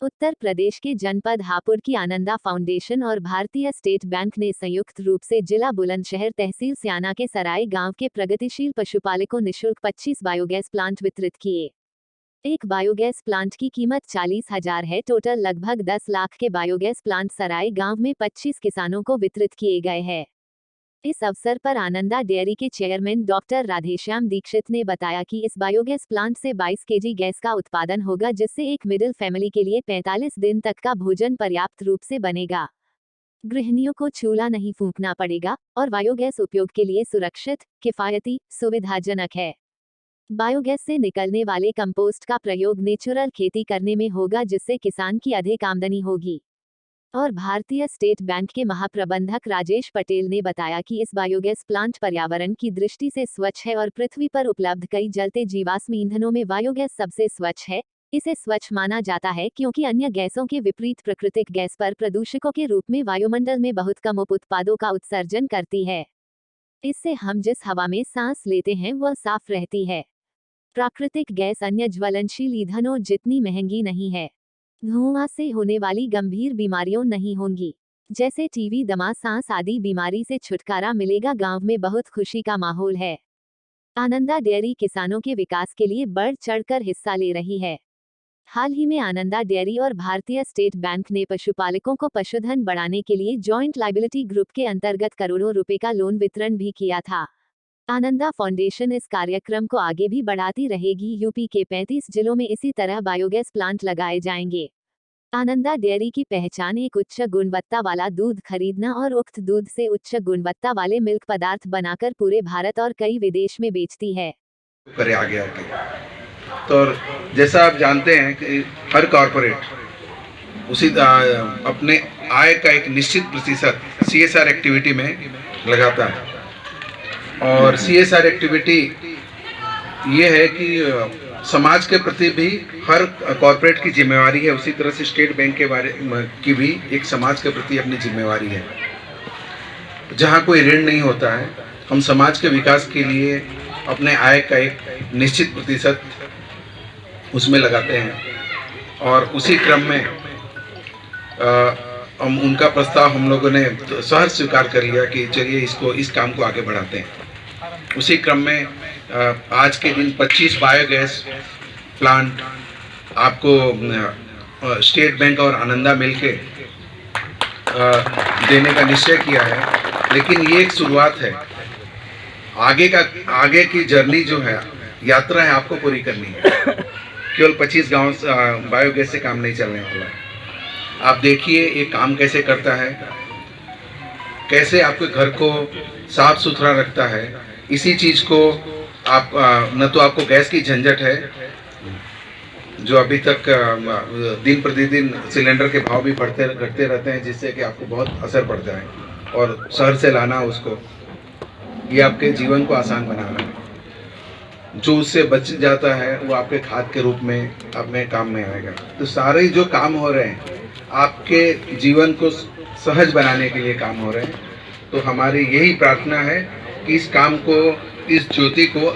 उत्तर प्रदेश के जनपद हापुड़ की आनंदा फाउंडेशन और भारतीय स्टेट बैंक ने संयुक्त रूप से जिला बुलंदशहर तहसील स्याना के सराय गांव के प्रगतिशील पशुपालकों को निःशुल्क 25 बायोगैस प्लांट वितरित किए। एक बायोगैस प्लांट की कीमत 40,000 है। टोटल लगभग 10 लाख के बायोगैस प्लांट सराय गांव में 25 किसानों को वितरित किए गए हैं। इस अवसर पर आनंदा डेयरी के चेयरमैन डॉक्टर राधेश्याम दीक्षित ने बताया कि इस बायोगैस प्लांट से 22 केजी गैस का उत्पादन होगा, जिससे एक मिडिल फैमिली के लिए 45 दिन तक का भोजन पर्याप्त रूप से बनेगा। गृहिणियों को चूल्हा नहीं फूंकना पड़ेगा और बायोगैस उपयोग के लिए सुरक्षित, किफायती, सुविधाजनक है। बायोगैस से निकलने वाले कंपोस्ट का प्रयोग नेचुरल खेती करने में होगा, जिससे किसान की अधिक आमदनी होगी। और भारतीय स्टेट बैंक के महाप्रबंधक राजेश पटेल ने बताया कि इस बायोगैस प्लांट पर्यावरण की दृष्टि से स्वच्छ है और पृथ्वी पर उपलब्ध कई जलते जीवाश्म ईंधनों में बायोगैस सबसे स्वच्छ है। इसे स्वच्छ माना जाता है क्योंकि अन्य गैसों के विपरीत प्राकृतिक गैस पर प्रदूषकों के रूप में वायुमंडल में बहुत कम उत्पादों का उत्सर्जन करती है। इससे हम जिस हवा में सांस लेते हैं वह साफ रहती है। प्राकृतिक गैस अन्य ज्वलनशील ईंधनों जितनी महंगी नहीं है। धुआं से होने वाली गंभीर बीमारियों नहीं होंगी, जैसे टीबी, दमा, सांस आदि बीमारी से छुटकारा मिलेगा। गांव में बहुत खुशी का माहौल है। आनंदा डेयरी किसानों के विकास के लिए बढ़ चढ़कर हिस्सा ले रही है। हाल ही में आनंदा डेयरी और भारतीय स्टेट बैंक ने पशुपालकों को पशुधन बढ़ाने के लिए जॉइंट लायबिलिटी ग्रुप के अंतर्गत करोड़ों रुपए का लोन वितरण भी किया था। आनंदा फाउंडेशन इस कार्यक्रम को आगे भी बढ़ाती रहेगी। यूपी के 35 जिलों में इसी तरह बायोगैस प्लांट लगाए जाएंगे। आनंदा डेयरी की पहचान एक उच्च गुणवत्ता वाला दूध खरीदना और उक्त दूध से उच्च गुणवत्ता वाले मिल्क पदार्थ बनाकर पूरे भारत और कई विदेश में बेचती है। करे आगे आके तो जैसा आप जानते हैं कि हर कॉरपोरेट उसी अपने आय का एक निश्चित प्रतिशत CSR एक्टिविटी में लगाता है। और CSR एक्टिविटी ये है कि समाज के प्रति भी हर कॉरपोरेट की जिम्मेवारी है। उसी तरह से स्टेट बैंक के बारे की भी एक समाज के प्रति अपनी जिम्मेवारी है। जहाँ कोई ऋण नहीं होता है, हम समाज के विकास के लिए अपने आय का एक निश्चित प्रतिशत उसमें लगाते हैं। और उसी क्रम में हम उनका प्रस्ताव हम लोगों ने सहज स्वीकार कर लिया कि चलिए इस काम को आगे बढ़ाते हैं। उसी क्रम में आज के दिन 25 बायोगैस प्लांट आपको स्टेट बैंक और आनंदा मिलके देने का निश्चय किया है। लेकिन ये एक शुरुआत है। आगे की जर्नी जो है, यात्रा है, आपको पूरी करनी है। केवल 25 गांव बायोगैस से काम नहीं चलने वाला है। आप देखिए ये काम कैसे करता है, कैसे आपके घर को साफ सुथरा रखता है। इसी चीज़ को आप न तो आपको गैस की झंझट है, जो अभी तक दिन प्रतिदिन सिलेंडर के भाव भी बढ़ते घटते रहते हैं, जिससे कि आपको बहुत असर पड़ता है। और शहर से लाना उसको, ये आपके जीवन को आसान बना रहा है। जो उससे बच जाता है वो आपके खाद के रूप में अपने काम में आएगा। तो सारे जो काम हो रहे हैं आपके जीवन को सहज बनाने के लिए काम हो रहे हैं। तो हमारी यही प्रार्थना है कि इस काम को, इस ज्योति को